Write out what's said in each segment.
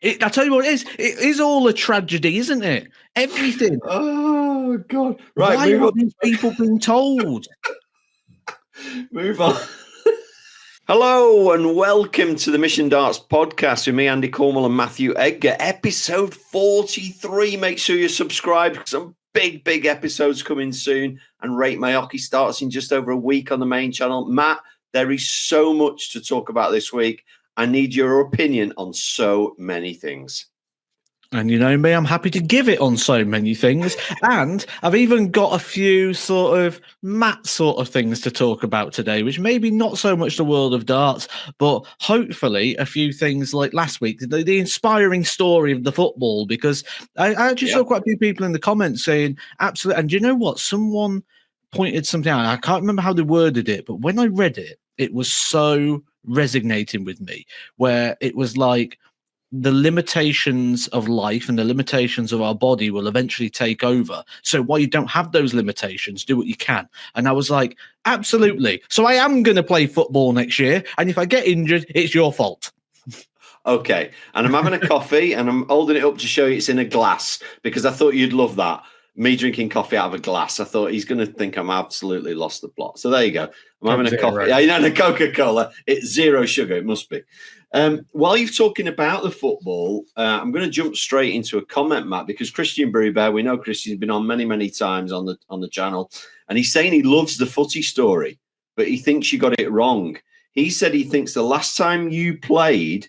I tell you what it is. It is all a tragedy, isn't it? Everything. Oh, God. Right, Why are these people being told? Move on. Hello and welcome to the Mission Darts podcast with me, Andy Cornwall, and Matthew Edgar. Episode 43. Make sure you're subscribed. Some big episodes coming soon. And Rate My Hockey starts in just over a week on the main channel. Matt, there is so much to talk about this week. I need your opinion on so many things. And you know me, I'm happy to give it on so many things. And I've even got a few sort of Matt sort of things to talk about today, which maybe not so much the world of darts, but hopefully a few things like last week, the inspiring story of the football, because I actually saw quite a few people in the comments saying, absolutely. And you know what? Someone pointed something out. I can't remember how they worded it, but when I read it, it was so resonating with me, where it was like, the limitations of life and the limitations of our body will eventually take over. So while you don't have those limitations, do what you can. And I was like, absolutely. So I am going to play football next year. And if I get injured, it's your fault. Okay. And I'm having a coffee and I'm holding it up to show you it's in a glass because I thought you'd love that. Me drinking coffee out of a glass. I thought he's going to think I'm absolutely lost the plot. So there you go. I'm having a coffee. Yeah, you know, a Coca-Cola. It's zero sugar. It must be. While you're talking about the football, I'm going to jump straight into a comment, Matt, because Christian Brewbear, we know Christian's been on many times on the channel, and he's saying he loves the footy story, but he thinks you got it wrong. He said he thinks the last time you played,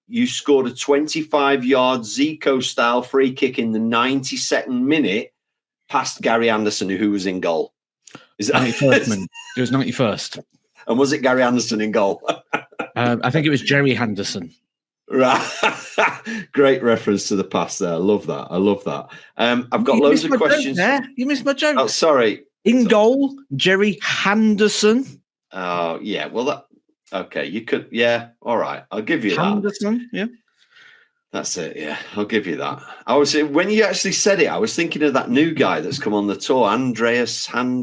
you scored a 25-yard Zico-style free kick in the 92nd minute past Gary Anderson, who was in goal. Is that 91st minute? It was 91st. And was it Gary Anderson in goal? I think it was Jerry Henderson. Right. Great reference to the past there. I love that. I've got loads of questions. You missed my joke. Oh, sorry. In goal, Jerry Henderson. Oh, yeah. Well, okay. You could. Yeah. All right. I'll give you Henderson, that. Yeah. That's it. Yeah. I'll give you that. When you actually said it, I was thinking of that new guy that's come on the tour,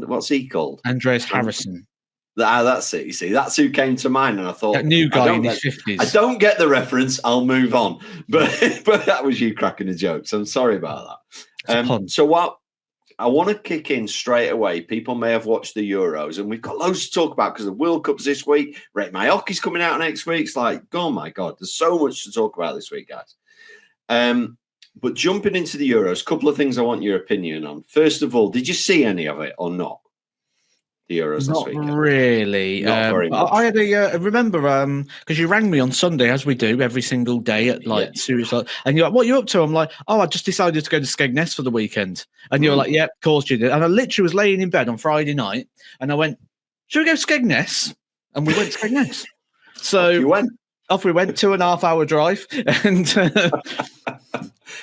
what's he called? Andreas Harrison. That's it. You see, that's who came to mind, and I thought that new guy in his 50s. I don't get the reference. I'll move on. But that was you cracking a joke. So I'm sorry about that. So what I want to kick in straight away. People may have watched the Euros, and we've got loads to talk about because the World Cup's this week. Rate My Hockey's coming out next week. It's like, oh my God, there's so much to talk about this week, guys. But jumping into the Euros, a couple of things I want your opinion on. First of all, did you see any of it or not? The Euros not this weekend. Really. Not very much. I had remember because you rang me on Sunday, as we do every single day at seriously, and you're like, "What are you up to?" I'm like, "Oh, I just decided to go to Skegness for the weekend." And you're like, "Yeah, of course you did." And I literally was laying in bed on Friday night, and I went, "Should we go to Skegness?" And we went to Skegness. So off we went, 2.5 hour drive, and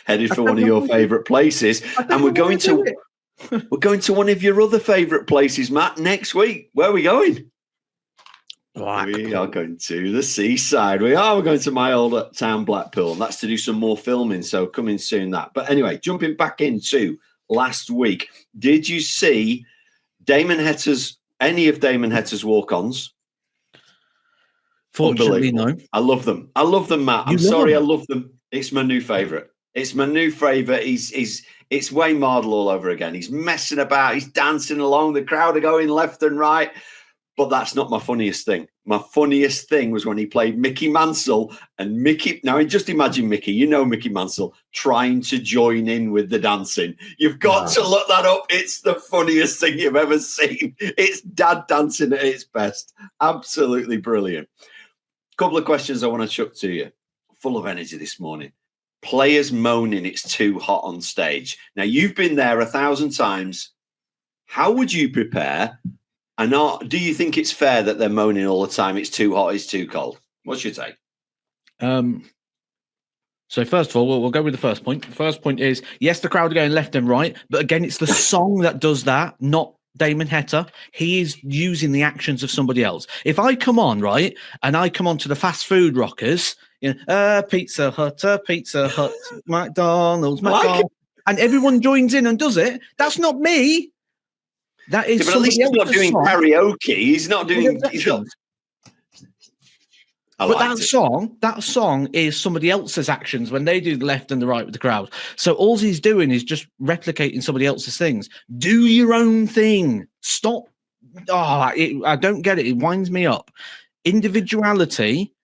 headed for one of your favourite places, and we're going to. We're going to one of your other favourite places, Matt, next week. Where are we going? Blackpool. We are going to the seaside. We're going to my old town, Blackpool. And that's to do some more filming, so coming soon that. But anyway, jumping back into last week, did you see any of Damon Heta's walk-ons? Fortunately, no. I love them, Matt. I'm sorry, I love them. It's my new favourite. It's Wayne Mardle all over again. He's messing about. He's dancing along. The crowd are going left and right. But that's not my funniest thing. My funniest thing was when he played Mickey Mansell and Mickey. Now, just imagine Mickey, Mickey Mansell trying to join in with the dancing. You've got to look that up. It's the funniest thing you've ever seen. It's dad dancing at its best. Absolutely brilliant. Couple of questions I want to chuck to you. Full of energy this morning. Players moaning it's too hot on stage. Now, you've been there 1,000 times. How would you prepare? And do you think it's fair that they're moaning all the time? It's too hot, it's too cold. What's your take? So first of all, we'll go with the first point. The first point is, yes, the crowd are going left and right. But again, it's the song that does that, not Damon Heta. He is using the actions of somebody else. If I come on, right, and I come on to the fast food rockers, Pizza Hut, McDonald's, and everyone joins in and does it, that's not me. That is but at least he's not doing karaoke. He's not doing. But that song is somebody else's actions when they do the left and the right with the crowd. So all he's doing is just replicating somebody else's things. Do your own thing. Stop. I don't get it. It winds me up. Individuality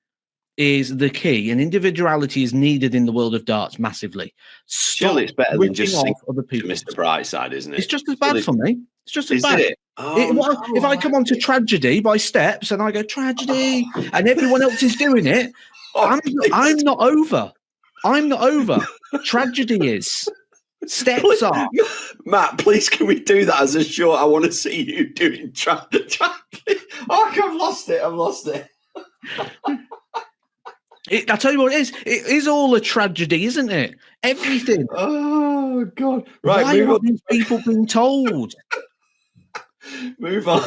is the key, and individuality is needed in the world of darts massively. Surely it's better than just singing other people. Mr. Brightside, isn't it? It's just as bad for me. It's just as bad. It? If I come on to Tragedy by Steps and I go Tragedy and everyone else is doing it, I'm not over. I'm not over. Tragedy is. Steps are. Matt, please can we do that as a short? I want to see you doing Tragedy. I've lost it. I tell you what it is. It is all a tragedy, isn't it? Everything. Oh, God. Right, why are these people being told? Move on.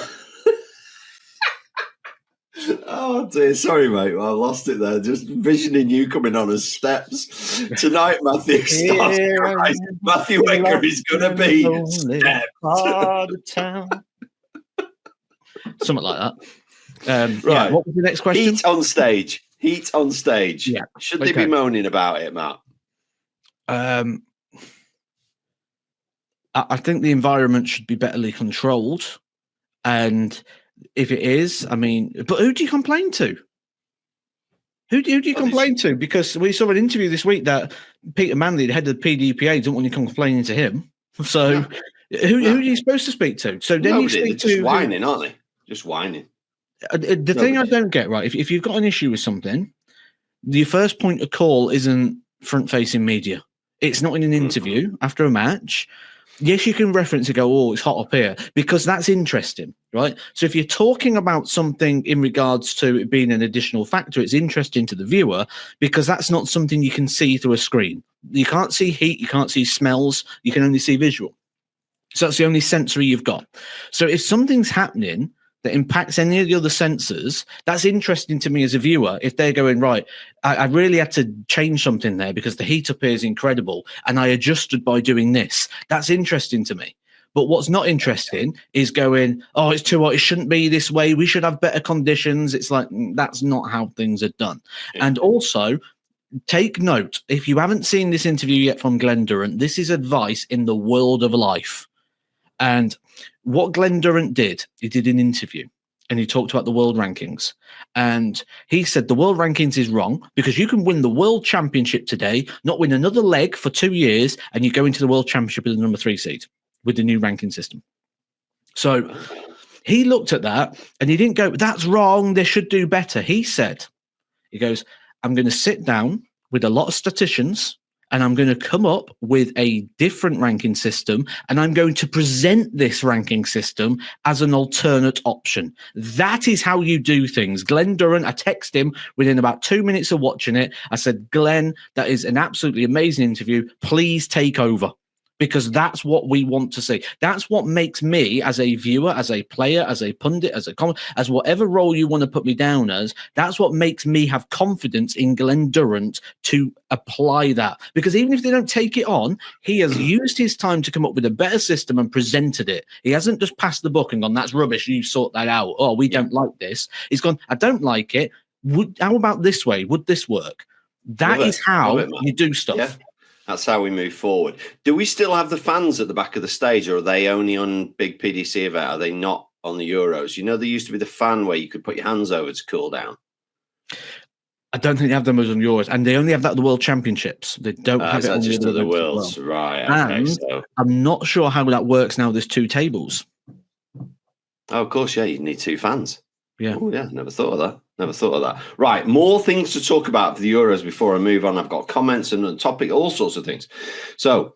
Oh, dear. Sorry, mate. I lost it there. Just visioning you coming on as Steps. Tonight, Matthew starts to rise. Matthew Edgar is going to be Steps. Something like that. Right. Yeah, what was the next question? Heat on stage. Yeah. Should they be moaning about it, Matt? I think the environment should be betterly controlled. And if it is, I mean, but who do you complain to? Who do you complain to? Because we saw an interview this week that Peter Manley, the head of the PDPA, don't want you complaining to him. So who are you supposed to speak to? So then you speak to... Just whining, aren't they? Just whining. The thing I don't get, right, if you've got an issue with something, the first point of call isn't front-facing media. It's not in an interview after a match. Yes, you can reference and go, oh, it's hot up here, because that's interesting, right? So if you're talking about something in regards to it being an additional factor, it's interesting to the viewer because that's not something you can see through a screen. You can't see heat, you can't see smells, you can only see visual. So that's the only sensory you've got. So if something's happening that impacts any of the other sensors, that's interesting to me as a viewer. If they're going, right, I really had to change something there because the heat up here is incredible and I adjusted by doing this, that's interesting to me. But what's not interesting is going, oh, it's too hot, it shouldn't be this way, we should have better conditions. It's like, that's not how things are done. And also, take note, if you haven't seen this interview yet from Glenn Durrant, this is advice in the world of life. And what Glenn Durrant did, he did an interview and he talked about the world rankings. And he said the world rankings is wrong because you can win the world championship today, not win another leg for 2 years, and you go into the world championship with the number 3 seed with the new ranking system. So he looked at that and he didn't go, that's wrong, they should do better. He said, he goes, I'm going to sit down with a lot of statisticians and I'm going to come up with a different ranking system, and I'm going to present this ranking system as an alternate option. That is how you do things. Glenn Durrant, I texted him within about 2 minutes of watching it. I said, Glenn, that is an absolutely amazing interview. Please take over. Because that's what we want to see. That's what makes me, as a viewer, as a player, as a pundit, as a as whatever role you want to put me down as, that's what makes me have confidence in Glenn Durrant to apply that. Because even if they don't take it on, he has used his time to come up with a better system and presented it. He hasn't just passed the book and gone, that's rubbish, you sort that out. Oh, we don't like this. He's gone, I don't like it. How about this way? Would this work? That is how you do stuff. Yeah. That's how we move forward. Do we still have the fans at the back of the stage, or are they only on big PDC event? Are they not on the Euros? You know, there used to be the fan where you could put your hands over to cool down. I don't think they have them on Euros, and they only have that at the World Championships. They don't have it on just the other Worlds, well. Right? Okay, and so I'm not sure how that works now. There's 2 tables. Oh, of course, yeah. You need 2 fans. Yeah. Oh, yeah. Never thought of that. Never thought of that. Right. More things to talk about for the Euros before I move on. I've got comments and a topic, all sorts of things. So,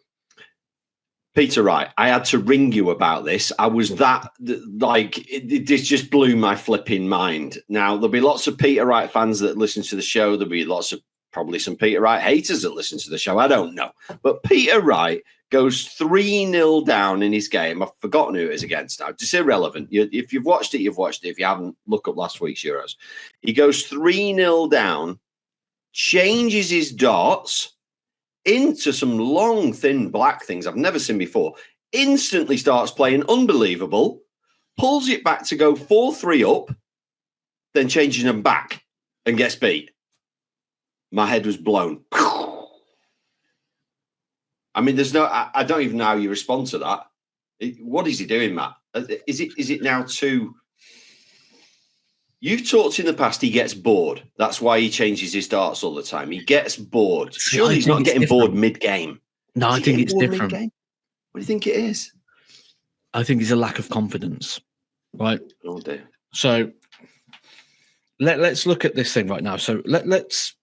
Peter Wright, I had to ring you about this. I was this just blew my flipping mind. Now, there'll be lots of Peter Wright fans that listen to the show. There'll be lots of probably some Peter Wright haters that listen to the show. I don't know. But Peter Wright goes 3-0 down in his game. I've forgotten who it is against now. It's irrelevant. If you've watched it, you've watched it. If you haven't, look up last week's Euros. He goes 3-0 down, changes his darts into some long, thin black things I've never seen before, instantly starts playing unbelievable, pulls it back to go 4-3 up, then changing them back. and gets beat. My head was blown. I mean, there's no. I don't even know how you respond to that. What is he doing, Matt? Is it now too? You've talked in the past. He gets bored. That's why he changes his darts all the time. He gets bored. Surely he's not getting bored mid-game. No, I think it's different. Mid-game? What do you think it is? I think it's a lack of confidence. Right. Oh dear. So let's look at this thing right now. So let's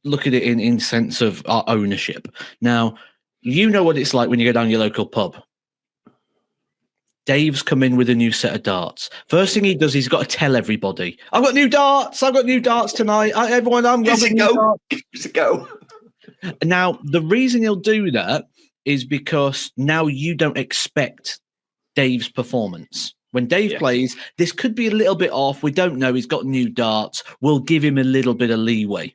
look at it in sense of our ownership. Now, you know what it's like when you go down your local pub. Dave's come in with a new set of darts. First thing he does, he's got to tell everybody, I've got new darts. I've got new darts tonight. Everyone, I'm going to go. Just go. Now, the reason he'll do that is because now you don't expect Dave's performance. When Dave plays, this could be a little bit off. We don't know. He's got new darts. We'll give him a little bit of leeway.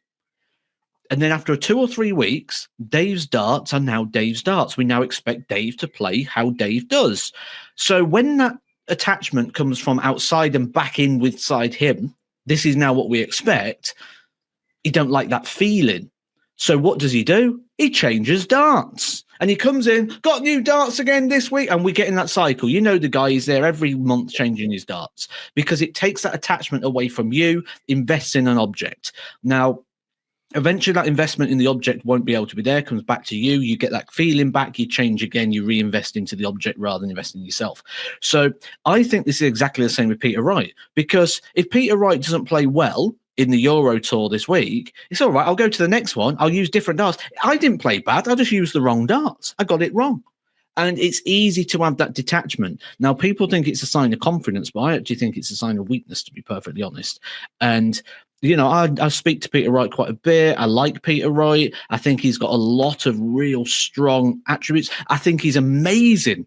And then after 2 or 3 weeks, Dave's darts are now Dave's darts. We now expect Dave to play how Dave does. So when that attachment comes from outside and back in inside him, this is now what we expect. He don't like that feeling. So what does he do? He changes darts. And he comes in, got new darts again this week, and we get in that cycle. You know the guy is there every month changing his darts because it takes that attachment away from you, invests in an object. Now, eventually that investment in the object won't be able to be there, comes back to you, you get that feeling back, you change again, you reinvest into the object rather than investing in yourself. So I think this is exactly the same with Peter Wright, because if Peter Wright doesn't play well in the Euro Tour this week, it's all right, I'll go to the next one, I'll use different darts. I didn't play bad, I just used the wrong darts. I got it wrong. And it's easy to have that detachment. Now, people think it's a sign of confidence, but I actually think it's a sign of weakness, to be perfectly honest. And you know, I speak to Peter Wright quite a bit. I like Peter Wright. I think he's got a lot of real strong attributes. I think he's amazing,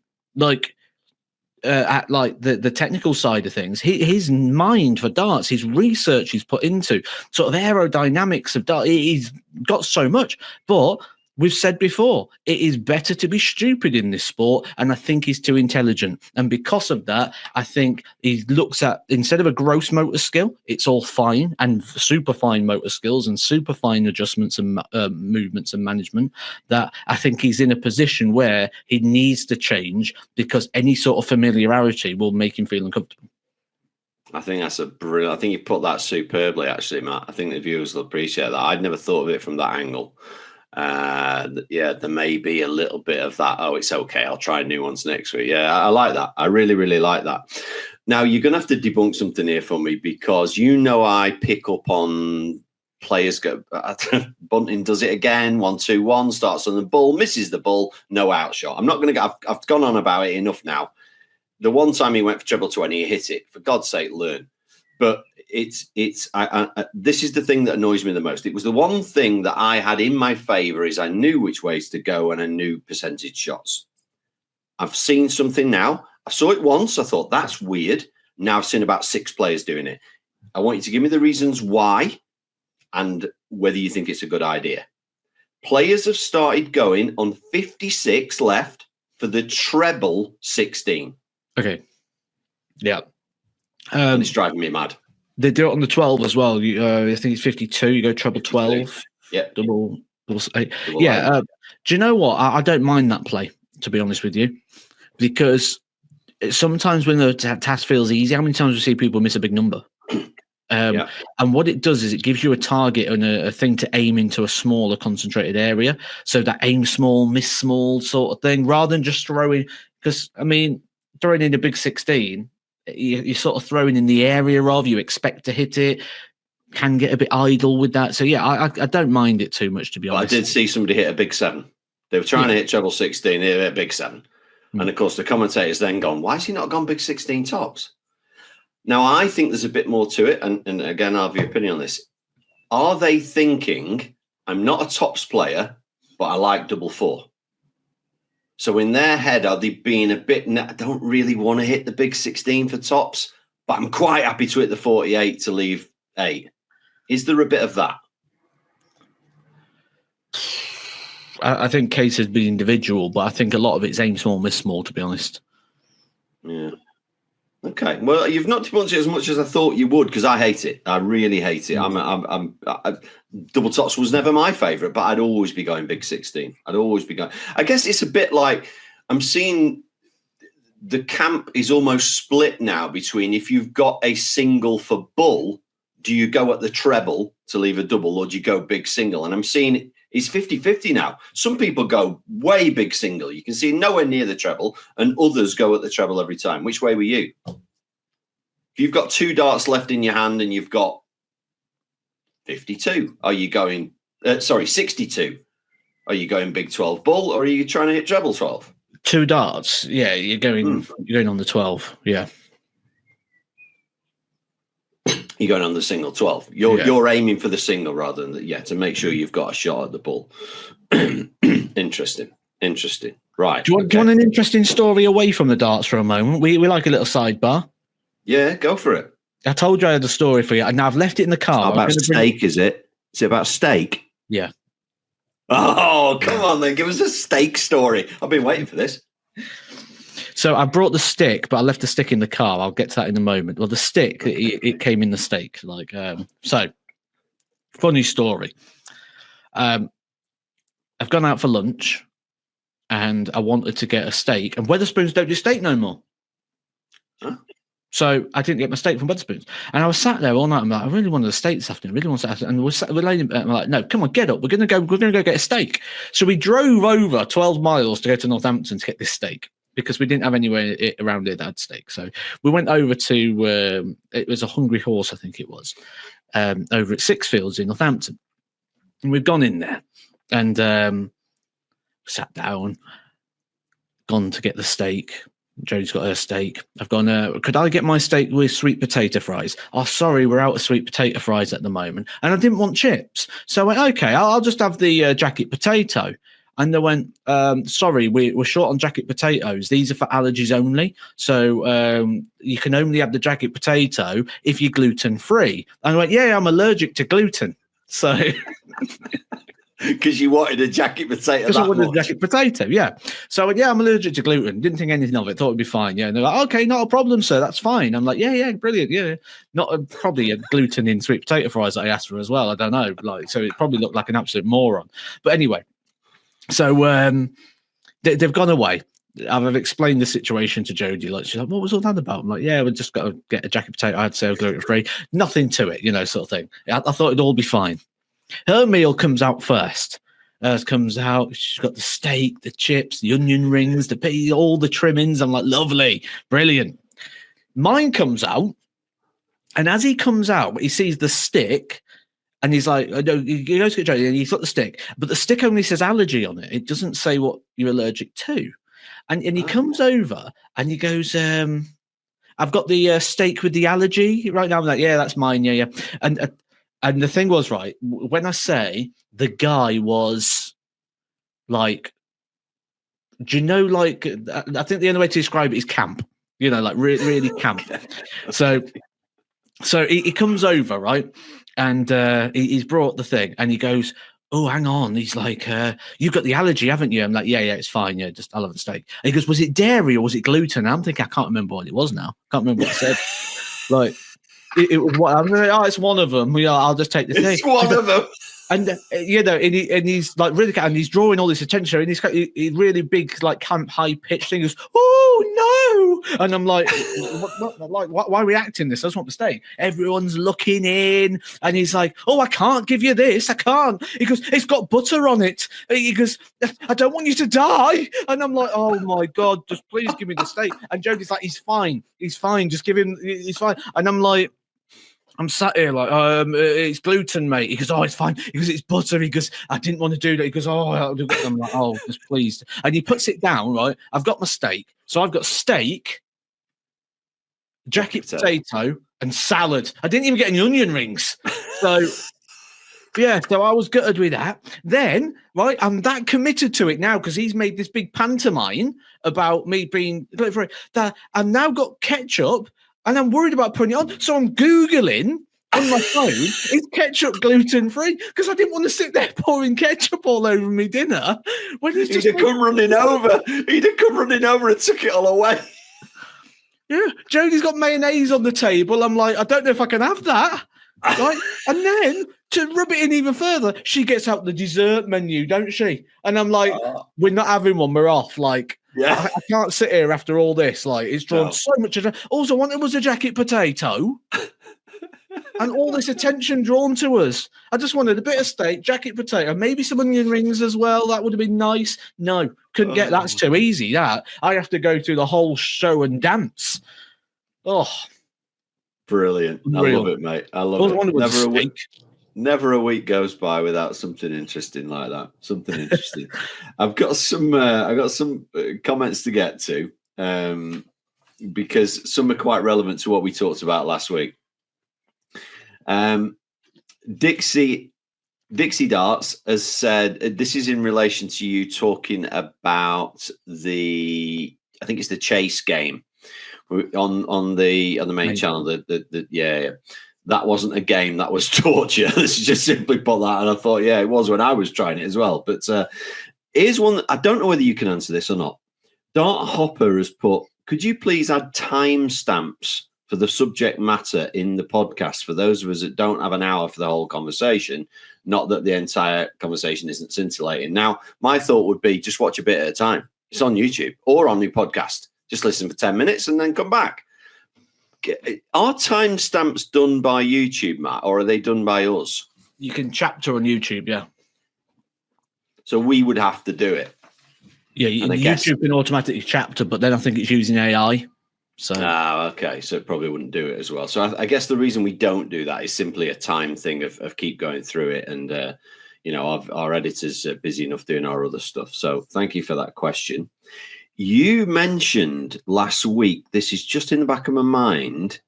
at like the technical side of things. His mind for darts, his research he's put into sort of aerodynamics of darts. He's got so much, but we've said before, it is better to be stupid in this sport, and I think he's too intelligent. And because of that, I think he looks at, instead of a gross motor skill, it's all fine and super fine motor skills and super fine adjustments and movements and management, that I think he's in a position where he needs to change because any sort of familiarity will make him feel uncomfortable. I think that's a brilliant. I think you put that superbly, actually, Matt. I think the viewers will appreciate that. I'd never thought of it from that angle. There may be a little bit of that. Oh, it's okay, I'll try new ones next week. Yeah, I like that. I really, really like that. Now, you're going to have to debunk something here for me, because you know I pick up on players go. Bunting does it again. 1-2-1, starts on the bull, misses the bull, no outshot. I'm not going to go. I've gone on about it enough now. The one time he went for treble 20, he hit it. For God's sake, learn. But this is the thing that annoys me the most. It was the one thing that I had in my favor, is I knew which ways to go and I knew percentage shots. I've seen something now. I saw it once. I thought, that's weird. Now I've seen about 6 players doing it. I want you to give me the reasons why and whether you think it's a good idea. Players have started going on 56 left for the treble 16. Okay. Yeah. And it's driving me mad. They do it on the 12 as well. I think it's 52. You go treble 12. Yeah. Double 8. Yeah. Do you know what? I don't mind that play, to be honest with you, because sometimes when the task feels easy, how many times we see people miss a big number? And what it does is it gives you a target and a thing to aim into a smaller concentrated area. So that aim small, miss small sort of thing, rather than just throwing, because I mean, throwing in a big 16, you're sort of throwing in the area of, you expect to hit it, can get a bit idle with that. So yeah, I don't mind it too much, to be honest. I did see somebody hit a big 7. They were trying to hit treble 16, they hit a big 7. And of course the commentators then gone, why has he not gone big 16 tops? Now I think there's a bit more to it, and again I'll have your opinion on this. Are they thinking, I'm not a tops player, but I like double 4? So in their head, are they being a bit, I don't really want to hit the big 16 for tops, but I'm quite happy to hit the 48 to leave 8. Is there a bit of that? I think cases be individual, but I think a lot of it's aim small, miss small, to be honest. Yeah. Okay. Well, you've not debunked it as much as I thought you would, because I hate it. I really hate it. Double tops was never my favorite, but I'd always be going big 16. I'd always be going. I guess it's a bit like I'm seeing the camp is almost split now between, if you've got a single for bull, do you go at the treble to leave a double, or do you go big single? And I'm seeing it's 50-50 now. Some people go way big single. You can see nowhere near the treble, and others go at the treble every time. Which way were you? If you've got 2 darts left in your hand and you've got 52, are you going, 62? Are you going big 12 bull, or are you trying to hit treble 12? 2 darts. Yeah, you're going on the 12. Yeah. You're going on the single 12. You're aiming for the single rather than to make sure you've got a shot at the bull. Interesting. Right. Do you want an interesting story away from the darts for a moment? We like a little sidebar. Yeah, go for it. I told you I had a story for you, and now I've left it in the car. It's about steak, is it? Is it about steak? Yeah. Oh, come on then. Give us a steak story. I've been waiting for this. So I brought the stick, but I left the stick in the car. I'll get to that in a moment. Well, the stick, it came in the steak. So, funny story. I've gone out for lunch, and I wanted to get a steak. And Wetherspoons don't do steak no more. Huh? So I didn't get my steak from Wetherspoons. And I was sat there all night. I'm like, I really wanted a steak this afternoon. And we're laying. I'm like, no, come on, get up. We're gonna go get a steak. So we drove over 12 miles to go to Northampton to get this steak, because we didn't have anywhere around here that had steak. So we went over to, it was a Hungry Horse, I think it was, over at Sixfields in Northampton. And we've gone in there and sat down, gone to get the steak. Jodie's got her steak. I've gone, could I get my steak with sweet potato fries? Oh, sorry, we're out of sweet potato fries at the moment. And I didn't want chips. So I went, okay, I'll just have the jacket potato. And they went, sorry, we're short on jacket potatoes. These are for allergies only. So you can only have the jacket potato if you're gluten-free. And I went, yeah, I'm allergic to gluten. So... Because you wanted a jacket potato. Because I wanted a jacket potato, yeah. So I went, yeah, I'm allergic to gluten. Didn't think anything of it. Thought it'd be fine, yeah. And they're like, okay, not a problem, sir. That's fine. I'm like, yeah, brilliant, yeah. Not probably a gluten in sweet potato fries that I asked for as well. I don't know. So it probably looked like an absolute moron. But anyway, so they've gone away. I've explained the situation to Jodie. Like, she's like, what was all that about? I'm like, yeah, we just got to get a jacket potato. I'd say gluten-free. Nothing to it, sort of thing. I thought it'd all be fine. Her meal comes out first. Comes out. She's got the steak, the chips, the onion rings, the pea, all the trimmings. I'm like, lovely, brilliant. Mine comes out, and as he comes out, he sees the stick, and he's like, no, he goes to get Jodie, and he's got the stick, but the stick only says allergy on it. It doesn't say what you're allergic to. And he comes over, and he goes, I've got the steak with the allergy right now. I'm like, yeah, that's mine, yeah. And the thing was, right, when I say the guy was like, do you know, like, I think the only way to describe it is camp, like really camp. So he comes over, right, and he's brought the thing, and he goes, oh, hang on. He's like, you've got the allergy, haven't you? I'm like, yeah, it's fine. Yeah, just I love the steak. And he goes, was it dairy or was it gluten? And I'm thinking, I can't remember what it was now. Can't remember what it said. Like, it was what I'm like, oh, it's one of them. I'll just take the thing. It's one of them. And and he's like really, and he's drawing all this attention, and he's really big, like camp high pitched thing. He goes, oh no! And I'm like, why are we acting this? I just want the steak. Everyone's looking in, and he's like, oh, I can't give you this. I can't. He goes, it's got butter on it. He goes, I don't want you to die. And I'm like, oh my god, just please give me the steak. And Jodie's like, he's fine. Just give him. He's fine. And I'm like, I'm sat here like, it's gluten, mate. He goes, oh, it's fine. He goes, it's butter. He goes, I didn't want to do that. He goes, oh, I'll do it. I'm like, oh, just please. And he puts it down, right? I've got my steak. So I've got steak, jacket potato, and salad. I didn't even get any onion rings. So, yeah, so I was gutted with that. Then, right, I'm that committed to it now because he's made this big pantomime about me being gluten-free that I've now got ketchup. And I'm worried about putting it on. So I'm Googling on my phone, is ketchup gluten-free? Because I didn't want to sit there pouring ketchup all over me dinner. When he'd have come running over. He'd have come running over and took it all away. Yeah, Jodie's got mayonnaise on the table. I'm like, I don't know if I can have that. Right? And then to rub it in even further, she gets out the dessert menu, don't she? And I'm like, we're not having one, we're off. Like, Yeah. I can't sit here after all this. Like, it's drawn so much attention. Also, what it was a jacket potato. And all this attention drawn to us. I just wanted a bit of steak, jacket potato, maybe some onion rings as well. That would have been nice. No, couldn't get that's too easy. That I have to go through the whole show and dance. Oh, brilliant! Unreal. I love it, mate. I love it. Never a week goes by without something interesting like that. Something interesting. I've got some comments to get to because some are quite relevant to what we talked about last week. Dixie Darts has said this is in relation to you talking about I think it's the chase game on the main channel. That wasn't a game, that was torture. Let's just simply put that. And I thought, yeah, it was when I was trying it as well. But here's one. I don't know whether you can answer this or not. Dart Hopper has put, could you please add timestamps for the subject matter in the podcast for those of us that don't have an hour for the whole conversation? Not that the entire conversation isn't scintillating. Now, my thought would be just watch a bit at a time. It's on YouTube or on your podcast. Just listen for 10 minutes and then come back. Are timestamps done by YouTube, Matt, or are they done by us? You can chapter on YouTube, yeah. So we would have to do it. Yeah, YouTube can automatically chapter, but then I think it's using AI. So okay. So it probably wouldn't do it as well. So I guess the reason we don't do that is simply a time thing of keep going through it. And, our editors are busy enough doing our other stuff. So thank you for that question. You mentioned last week, this is just in the back of my mind,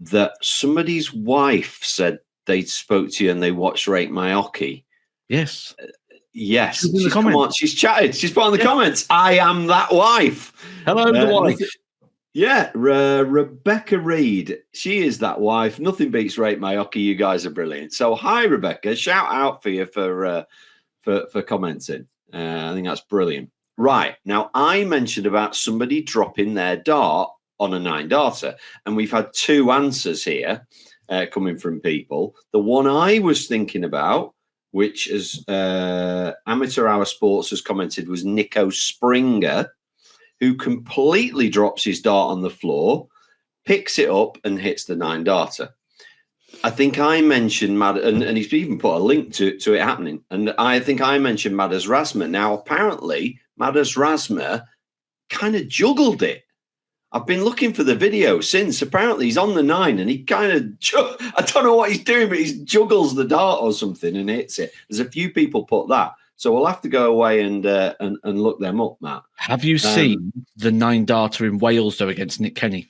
that somebody's wife said they spoke to you and they watched Rate My Hockey. Yes. Yes. She's chatted. She's put on the comments. I am that wife. Hello, the wife. Yeah, Rebecca Reed. She is that wife. Nothing beats Rate My Hockey. You guys are brilliant. So hi, Rebecca. Shout out for you for commenting. I think that's brilliant. Right. Now, I mentioned about somebody dropping their dart on a 9-darter, and we've had two answers here coming from people. The one I was thinking about, which is Amateur Hour Sports has commented, was Nico Springer, who completely drops his dart on the floor, picks it up and hits the 9-darter. I think I mentioned and he's even put a link to it happening. And I think I mentioned Madas Rasma. Now, apparently, Madas Rasma kind of juggled it. I've been looking for the video since. Apparently, he's on the 9 and he kind of, I don't know what he's doing, but he juggles the dart or something and hits it. There's a few people put that. So we'll have to go away and look them up, Matt. Have you seen the 9-darter in Wales, though, against Nick Kenny?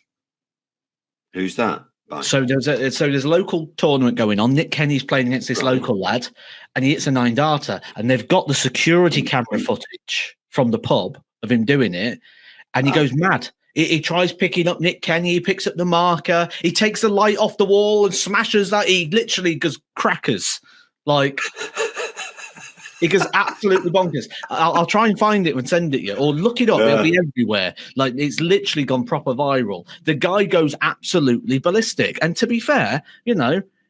Who's that? Right. So there's a local tournament going on. Nick Kenny's playing against this local lad, and he hits a 9-darter, and they've got the security camera footage from the pub of him doing it, and he goes mad. He tries picking up Nick Kenny. He picks up the marker. He takes the light off the wall and smashes that. He literally goes crackers. Like, he goes absolutely bonkers. I'll try and find it and send it you, or look it up. It'll be everywhere. Like, it's literally gone proper viral. The guy goes absolutely ballistic. And to be fair,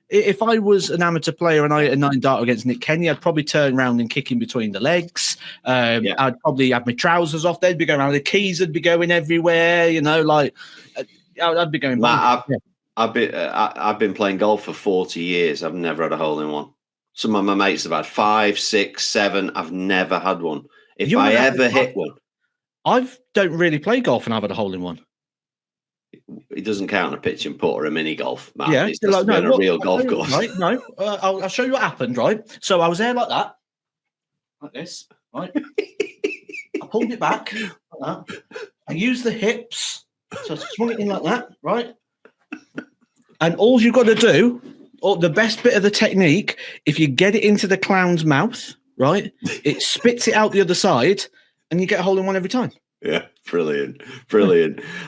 if I was an amateur player and I hit a 9-darter against Nick Kenny, I'd probably turn around and kick him between the legs. I'd probably have my trousers off. They'd be going around. The keys would be going everywhere. I'd be going. Matt, I've been playing golf for 40 years. I've never had a hole in one. Some of my mates have had 5, 6, 7. I've never had one. If I ever hit one, I don't really play golf and I've had a hole in one. It doesn't count a pitch and putt or a mini golf, man. Yeah, it's just a real golf course. Right? No, I'll show you what happened. Right, so I was there like that, like this. Right, I pulled it back like that. I used the hips, so I swung it in like that. Right, and all you've got to do, or the best bit of the technique, if you get it into the clown's mouth, right, it spits it out the other side, and you get a hole in one every time. Yeah, brilliant.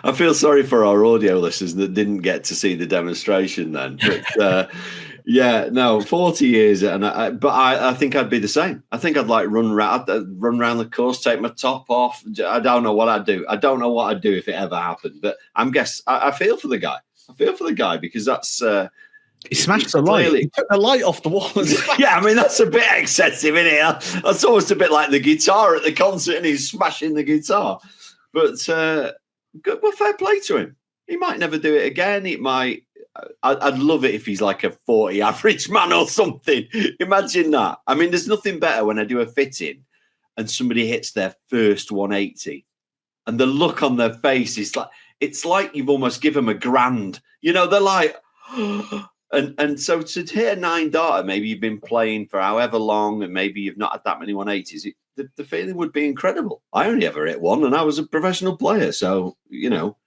I feel sorry for our audio listeners that didn't get to see the demonstration then. But Yeah, no, 40 years, and but I think I'd be the same. I think I'd like run around the course, take my top off. I don't know what I'd do. I don't know what I'd do if it ever happened. But I feel for the guy. I feel for the guy because that's he smashed the light. He took the light off the wall. Yeah, I mean that's a bit excessive, isn't it? That's almost a bit like the guitar at the concert, and he's smashing the guitar. But well, fair play to him. He might never do it again. It might. I'd love it if he's like a 40 average man or something. Imagine that. I mean, there's nothing better when I do a fitting and somebody hits their first 180 and the look on their face is like, it's like you've almost given them a grand. You know, they're like, and so to hit a 9 darter, maybe you've been playing for however long and maybe you've not had that many 180s. The feeling would be incredible. I only ever hit one and I was a professional player. So, you know,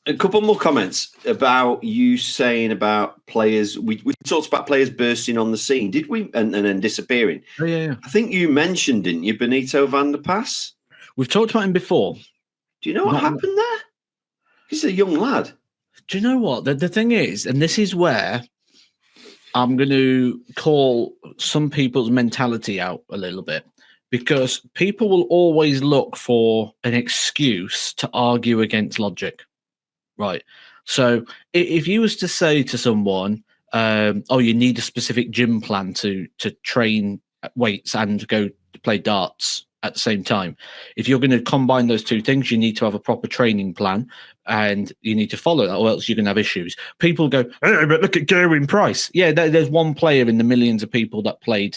a couple more comments about you saying about players. We talked about players bursting on the scene, did we? And then disappearing. Oh, yeah. I think you mentioned, didn't you, Benito van der Pas? We've talked about him before. Do you know what happened there? He's a young lad. Do you know what? The thing is, and this is where I'm going to call some people's mentality out a little bit, because people will always look for an excuse to argue against logic. Right. So if you was to say to someone, oh, you need a specific gym plan to train weights and go to play darts at the same time. If you're going to combine those two things, you need to have a proper training plan and you need to follow that or else you're going to have issues. People go, hey, but look at Gerwen Price. Yeah, there's one player in the millions of people that played.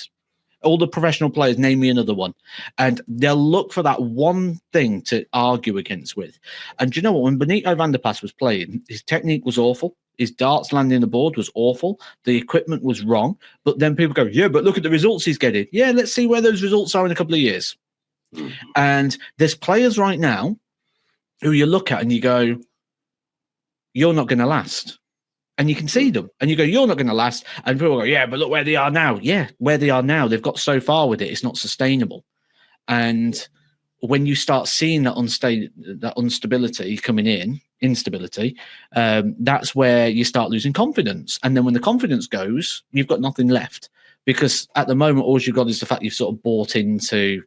All the professional players, name me another one. And they'll look for that one thing to argue against with. And do you know what? When Benito van der Pas was playing, his technique was awful. His darts landing the board was awful. The equipment was wrong. But then people go, yeah, but look at the results he's getting. Yeah, let's see where those results are in a couple of years. And there's players right now who you look at and you go, you're not going to last. And you can see them and you go, you're not going to last. And people go, yeah, but look where they are now. Yeah, where they are now, they've got so far with it. It's not sustainable. And when you start seeing that instability coming in, instability, that's where you start losing confidence. And then when the confidence goes, you've got nothing left. Because at the moment, all you've got is the fact you've sort of bought into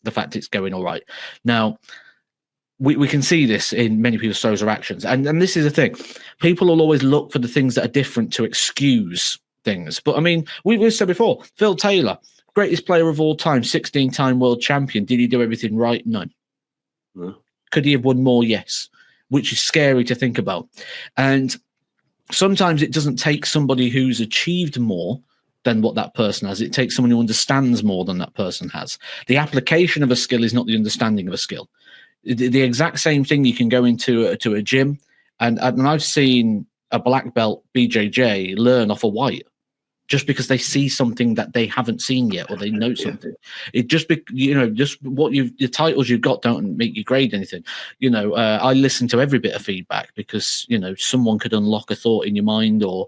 the fact it's going all right. Now, we can see this in many people's throws or actions. And this is the thing. People will always look for the things that are different to excuse things. But, I mean, we've said before, Phil Taylor, greatest player of all time, 16-time world champion. Did he do everything right? No. Could he have won more? Yes. Which is scary to think about. And sometimes it doesn't take somebody who's achieved more than what that person has. It takes someone who understands more than that person has. The application of a skill is not the understanding of a skill. The exact same thing you can go into a gym, and I've seen a black belt BJJ learn off a white just because they see something that they haven't seen yet or they know something. It just just what the titles you've got don't make you grade anything. I listen to every bit of feedback because someone could unlock a thought in your mind, or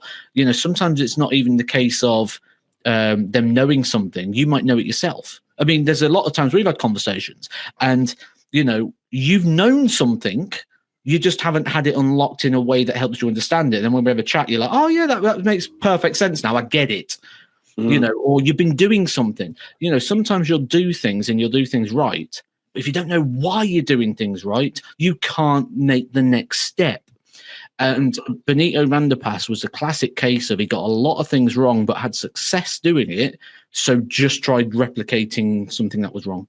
sometimes it's not even the case of them knowing something. You might know it yourself. I mean, there's a lot of times we've had conversations and you've known something, you just haven't had it unlocked in a way that helps you understand it. And then when we have a chat, you're like, oh yeah, that makes perfect sense now. I get it. Or you've been doing something. Sometimes you'll do things and you'll do things right. But if you don't know why you're doing things right, you can't make the next step. And Benito van der Pas was a classic case of he got a lot of things wrong, but had success doing it. So just tried replicating something that was wrong.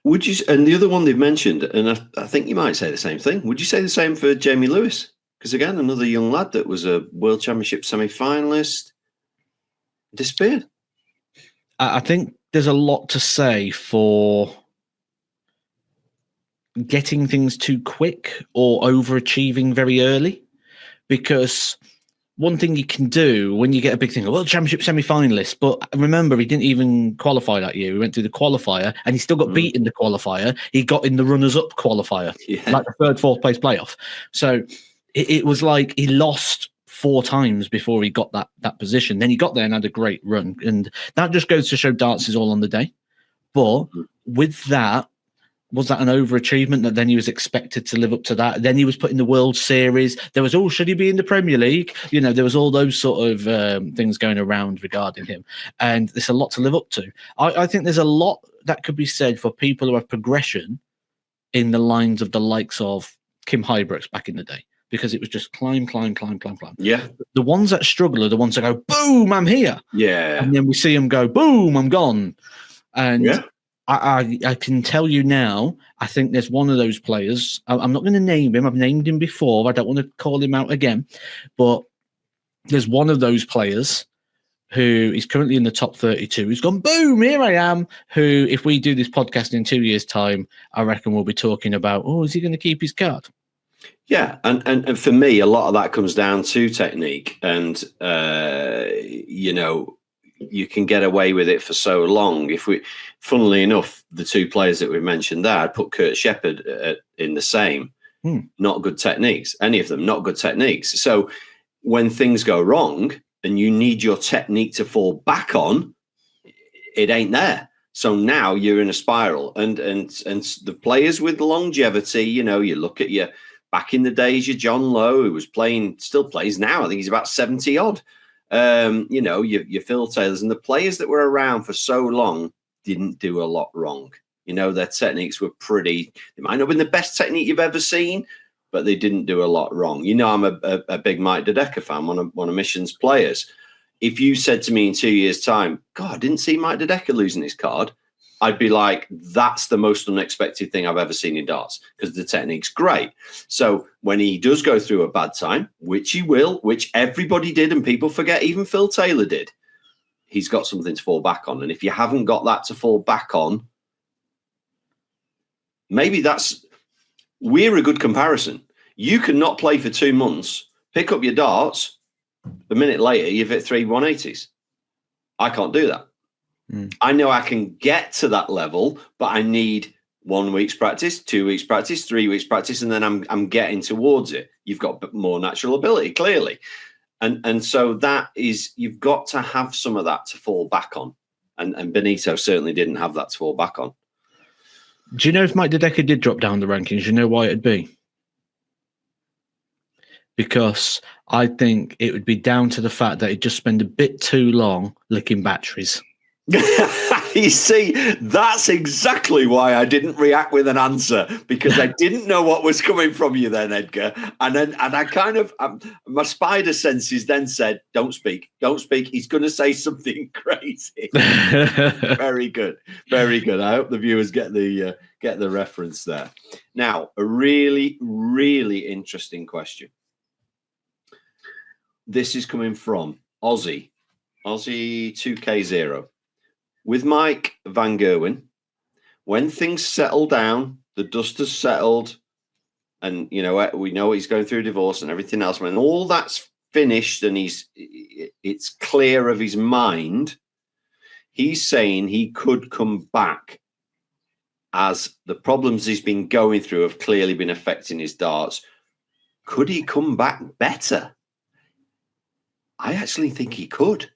Would you? And the other one they've mentioned, and I think you might say the same thing. Would you say the same for Jamie Lewis? Because again, another young lad that was a World Championship semi-finalist disappeared. I think there's a lot to say for getting things too quick or overachieving very early, because one thing you can do when you get a big thing, a World Championship semi-finalist, but remember, he didn't even qualify that year. He went through the qualifier and he still got beat in the qualifier. He got in the runners-up qualifier, like the third, fourth place playoff. So it was like he lost 4 times before he got that position. Then he got there and had a great run. And that just goes to show darts is all on the day. But with that, was that an overachievement that then he was expected to live up to that? Then he was put in the World Series. There was, should he be in the Premier League? There was all those sort of things going around regarding him. And there's a lot to live up to. I think there's a lot that could be said for people who have progression in the lines of the likes of Kim Hybrex back in the day, because it was just climb. Yeah. The ones that struggle are the ones that go, boom, I'm here. Yeah. And then we see them go, boom, I'm gone. And I can tell you now, I think there's one of those players. I'm not going to name him. I've named him before. I don't want to call him out again. But there's one of those players who is currently in the top 32. Who's gone, boom, here I am. Who, if we do this podcast in 2 years' time, I reckon we'll be talking about, is he going to keep his card? Yeah, and for me, a lot of that comes down to technique. And, you can get away with it for so long. Funnily enough, the two players that we mentioned there, I'd put Kurt Shepherd in the same. Not good techniques. Any of them, not good techniques. So when things go wrong and you need your technique to fall back on, it ain't there. So now you're in a spiral. And the players with longevity, you look at your back in the days, your John Lowe, who was playing, still plays now. I think he's about 70 odd. Your Phil Taylors, and the players that were around for so long didn't do a lot wrong. Their techniques were they might not have been the best technique you've ever seen, but they didn't do a lot wrong. I'm a big Mike Dedeker fan, one of Mission's players. If you said to me in 2 years' time, God, I didn't see Mike Dedeker losing his card, I'd be like, that's the most unexpected thing I've ever seen in darts, because the technique's great. So when he does go through a bad time, which he will, which everybody did, and people forget, even Phil Taylor did, he's got something to fall back on. And if you haven't got that to fall back on, maybe we're a good comparison. You can not play for 2 months, pick up your darts, a minute later, you've hit 3 180s. I can't do that. I know I can get to that level, but I need 1 week's practice, 2 weeks practice, 3 weeks practice, and then I'm getting towards it. You've got more natural ability, clearly. And so that is, you've got to have some of that to fall back on. And Benito certainly didn't have that to fall back on. Do you know if Mike Dedeker did drop down the rankings? Do you know why it'd be? Because I think it would be down to the fact that he'd just spend a bit too long licking batteries. You see, that's exactly why I didn't react with an answer, because I didn't know what was coming from you then, Edgar. And I kind of, my spider senses then said, don't speak. He's going to say something crazy. Very good. Very good. I hope the viewers get the reference there. Now, a really, really interesting question. This is coming from Aussie 2K0. With Mike Van Gerwen, when things settle down, the dust has settled, and we know he's going through a divorce and everything else, when all that's finished and it's clear of his mind, he's saying he could come back, as the problems he's been going through have clearly been affecting his darts. Could he come back better? I actually think he could.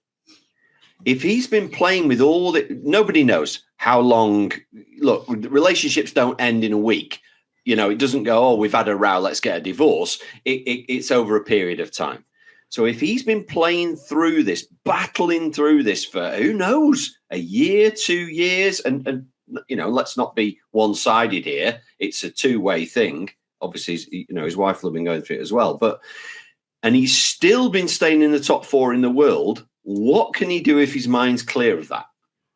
If he's been playing with all that, nobody knows how long. Look, relationships don't end in a week. It doesn't go, we've had a row, let's get a divorce. It's over a period of time. So if he's been playing through this, battling through this for, who knows, a year, 2 years, and let's not be one-sided here. It's a two-way thing. Obviously, his wife will have been going through it as well. And he's still been staying in the top 4 in the world. What can he do if his mind's clear of that?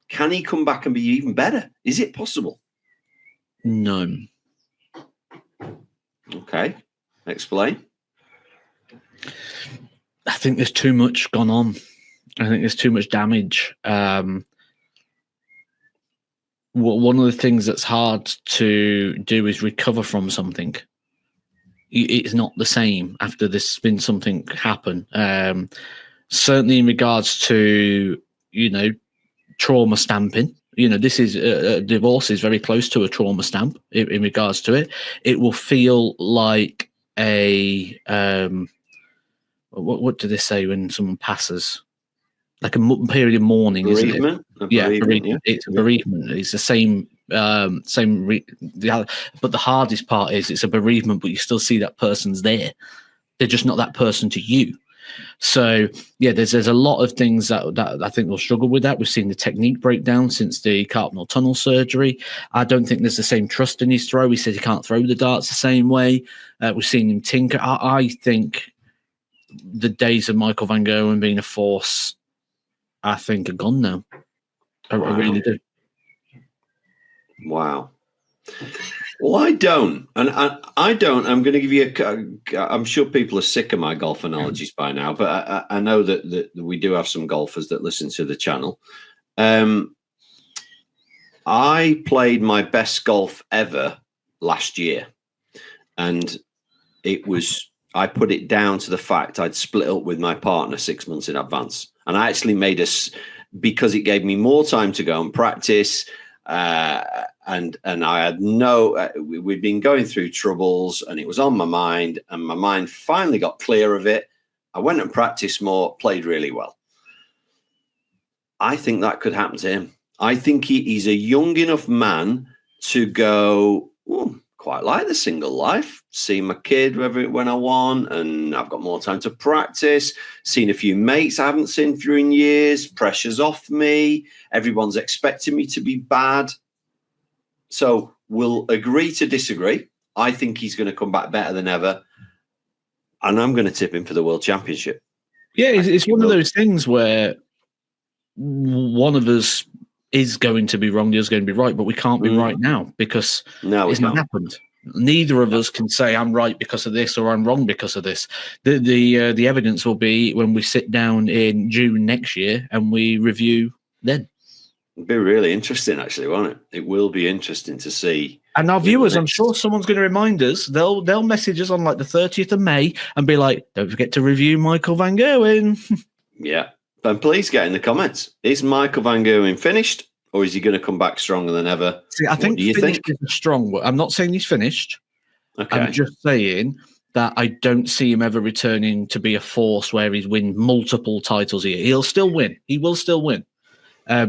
Can he come back and be even better? Is it possible? No. Okay. Explain. I think there's too much gone on. I think there's too much damage. One of the things that's hard to do is recover from something. It's not the same after there's been something happen. Certainly in regards to, trauma stamping. This is divorce is very close to a trauma stamp in regards to it. It will feel like a what do they say when someone passes? Like a period of mourning, isn't it? Bereavement. It's a bereavement. It's the same But the hardest part is it's a bereavement, but you still see that person's there. They're just not that person to you. So yeah, there's a lot of things that I think will struggle with that. We've seen the technique breakdown since the carpal tunnel surgery. I don't think there's the same trust in his throw. He said he can't throw the darts the same way. We've seen him tinker. I think the days of Michael Van Gerwen being a force, I think, are gone now. I really do. Wow. Well, I don't. And I don't. I'm going to give you I'm sure people are sick of my golf analogies by now, but I know that we do have some golfers that listen to the channel. I played my best golf ever last year. And I put it down to the fact I'd split up with my partner 6 months in advance. And I actually because it gave me more time to go and practice. And I had we'd been going through troubles and it was on my mind, and my mind finally got clear of it. I went and practiced more, played really well. I think that could happen to him. I think he's a young enough man to go, quite like the single life, see my kid when I want, and I've got more time to practice, seen a few mates I haven't seen for years, pressure's off me, everyone's expecting me to be bad. So we'll agree to disagree. I think he's going to come back better than ever, and I'm going to tip him for the World Championship. Yeah, it's one of those things where one of us is going to be wrong, the other's going to be right, but we can't be right now because it's not happened. Neither of us can say I'm right because of this or I'm wrong because of this. The evidence will be when we sit down in June next year and we review then. It'll be really interesting, actually, won't it? It will be interesting to see. And our viewers, I'm sure someone's going to remind us. They'll message us on like the 30th of May and be like, "Don't forget to review Michael Van Gerwen." Yeah, and please get in the comments. Is Michael Van Gerwen finished, or is he going to come back stronger than ever? See, I think finished is a strong word. I'm not saying he's finished. Okay. I'm just saying that I don't see him ever returning to be a force where he's win multiple titles here. He'll still win. He will still win.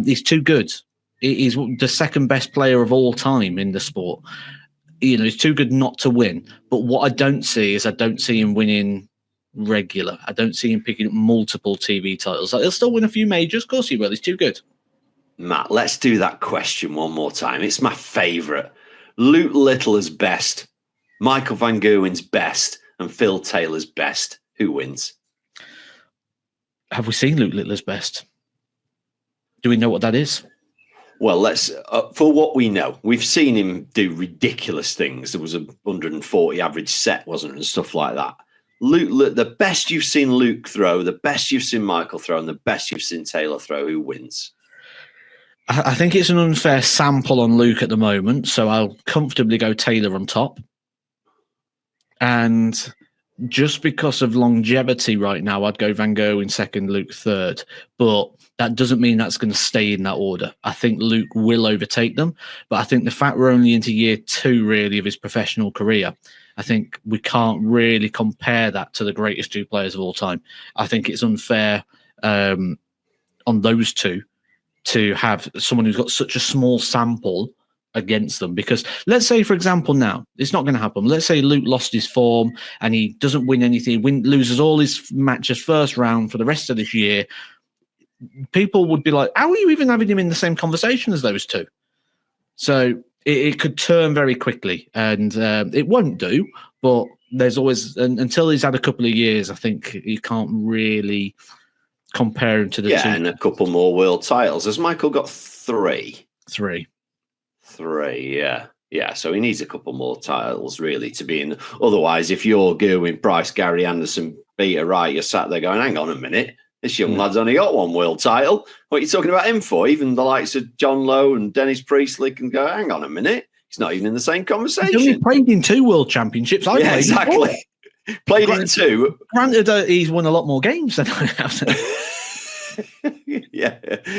He's too good. He's the second best player of all time in the sport. He's too good not to win. But what I don't see him winning regular. I don't see him picking up multiple TV titles. He'll still win a few majors. Of course he will. He's too good. Matt, let's do that question one more time. It's my favourite. Luke Littler's best, Michael Van Gerwen's best, and Phil Taylor's best. Who wins? Have we seen Luke Littler's best? Do we know what that is? Well, let's for what we know, we've seen him do ridiculous things. There was a 140 average set, wasn't it, and stuff like that. Luke, the best you've seen Luke throw, the best you've seen Michael throw, and the best you've seen Taylor throw. Who wins? I think it's an unfair sample on Luke at the moment, so I'll comfortably go Taylor on top. And just because of longevity right now, I'd go Van Gerwen second, Luke third. But that doesn't mean that's going to stay in that order. I think Luke will overtake them, but I think the fact we're only into year 2, really, of his professional career, I think we can't really compare that to the greatest 2 players of all time. I think it's unfair on those two to have someone who's got such a small sample against them. Because let's say, for example, now, it's not going to happen. Let's say Luke lost his form and he doesn't win anything, loses all his matches first round for the rest of this year. People would be like, how are you even having him in the same conversation as those two? So it could turn very quickly, and it won't do, but there's always, until he's had a couple of years, I think you can't really compare him to the two. Yeah, and a couple more world titles. Has Michael got 3? 3. 3, yeah. Yeah, so he needs a couple more titles, really, to be in. Otherwise, if you're Gerwin, Price, Gary Anderson, Peter Wright, you're sat there going, hang on a minute. This young lad's only got 1 world title. What are you talking about him for? Even the likes of John Lowe and Dennis Priestley can go, hang on a minute. He's not even in the same conversation. He played in 2 world championships. Yeah, exactly. Played in 2. Granted, he's won a lot more games than I have. Yeah,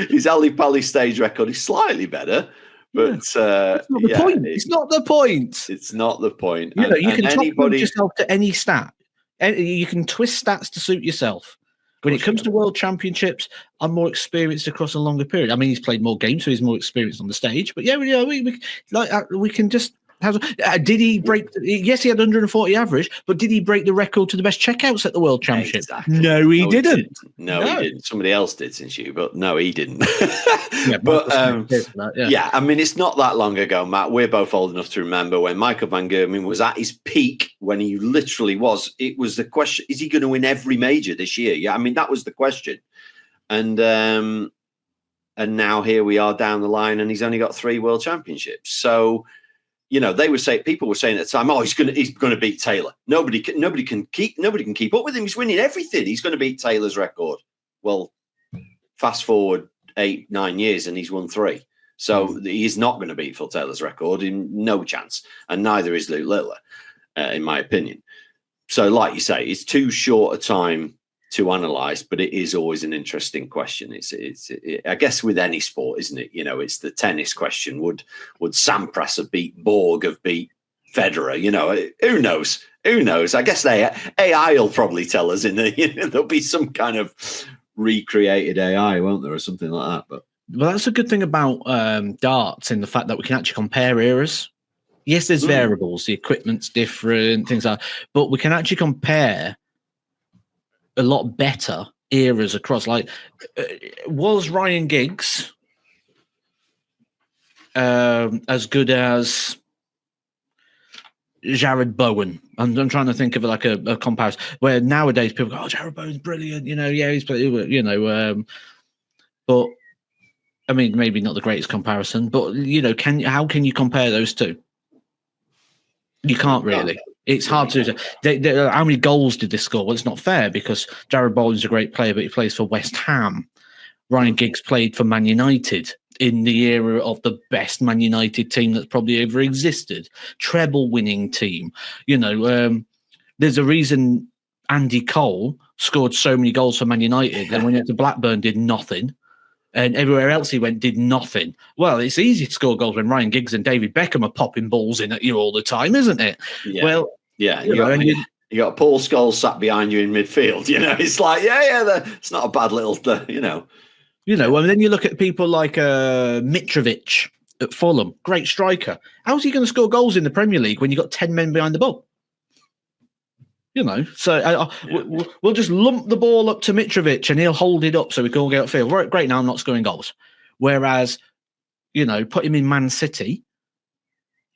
his Ali Pali stage record is slightly better. But it's not the point. It's not the point. It's not the point. You can top yourself to any stat. You can twist stats to suit yourself. When it comes to world championships, I'm more experienced across a longer period. I mean, he's played more games, so he's more experienced on the stage. But yeah, we can just have. Did he break? Yes, he had 140 average, but did he break the record to the best checkouts at the World Championship? Exactly. No, he didn't. No, he didn't. Somebody else did since you, but no, he didn't. Yeah, but yeah, I mean, it's not that long ago, Matt. We're both old enough to remember when Michael van Gerwen was at his peak, when he literally was. It was the question: is he going to win every major this year? Yeah, I mean, that was the question. And now here we are down the line, and he's only got 3 world championships. So, you know, people were saying at the time, oh, he's going to beat Taylor. Nobody can keep up with him. He's winning everything. He's going to beat Taylor's record. Well, fast forward 8-9 years, and he's won 3. So he's not going to beat Phil Taylor's record. No chance. And neither is Luke Littler, in my opinion. So, like you say, it's too short a time to analyze, but it is always an interesting question. It's I guess with any sport, isn't it? You know, it's the tennis question. Would Sampras have beat Borg, have beat Federer? You know, who knows? Who knows? I guess AI will probably tell us there'll be some kind of recreated AI, won't there, or something like that. But well, that's a good thing about darts, in the fact that we can actually compare eras. Yes, there's variables, the equipment's different, things like that, but we can actually compare a lot better eras across. Like, was Ryan Giggs as good as Jared Bowen? I'm trying to think of like a comparison where nowadays people go, oh, Jared Bowen's brilliant, you know, yeah, he's, you know, but I mean, maybe not the greatest comparison, but you know, how can you compare those two? You can't really. It's hard to. How many goals did they score? Well, it's not fair, because Jared Bowen's a great player, but he plays for West Ham. Ryan Giggs played for Man United in the era of the best Man United team that's probably ever existed. Treble-winning team. You know, there's a reason Andy Cole scored so many goals for Man United, and when he went to Blackburn, did nothing. And everywhere else he went, did nothing. Well, it's easy to score goals when Ryan Giggs and David Beckham are popping balls in at you all the time, isn't it? Yeah. Well, yeah. You got Paul Scholes sat behind you in midfield. You know, it's like, it's not a bad little, you know. You know, and then you look at people like Mitrovic at Fulham, great striker. How's he going to score goals in the Premier League when you've got 10 men behind the ball? You know, so we'll just lump the ball up to Mitrovic and he'll hold it up so we can all get upfield. Right, great, now I'm not scoring goals. Whereas, you know, put him in Man City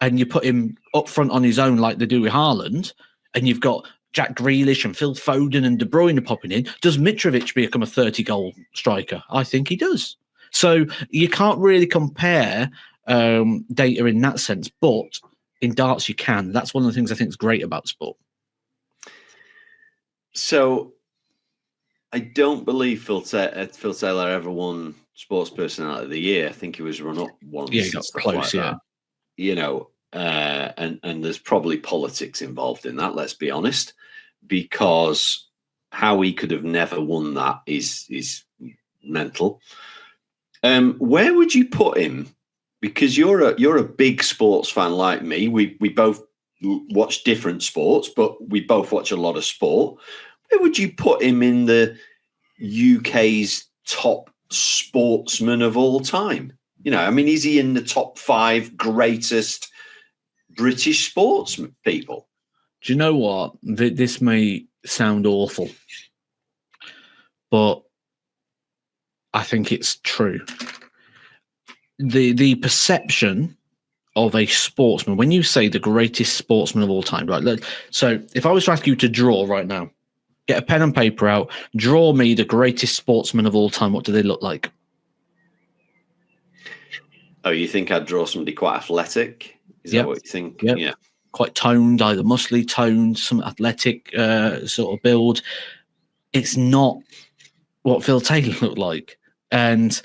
and you put him up front on his own like they do with Haaland, and you've got Jack Grealish and Phil Foden and De Bruyne popping in. Does Mitrovic become a 30-goal striker? I think he does. So you can't really compare data in that sense, but in darts you can. That's one of the things I think is great about sport. So I don't believe Phil Taylor ever won Sports Personality of the Year. I think he was run up once. Yeah, he got close, like that. You know, and there's probably politics involved in that, let's be honest, because how he could have never won that is mental. Where would you put him? Because you're a big sports fan like me. We both watch different sports, but we both watch a lot of sport. Where would you put him in the UK's top sportsman of all time? You know, I mean, is he in the top 5 greatest British sports people? Do you know what? This may sound awful, but I think it's true. The perception of a sportsman, when you say the greatest sportsman of all time, right? So if I was to ask you to draw right now, get a pen and paper out, draw me the greatest sportsman of all time, what do they look like? Oh, you think I'd draw somebody quite athletic? Is that what you think? Yep. Yeah. Quite toned, either muscly toned, some athletic sort of build. It's not what Phil Taylor looked like. And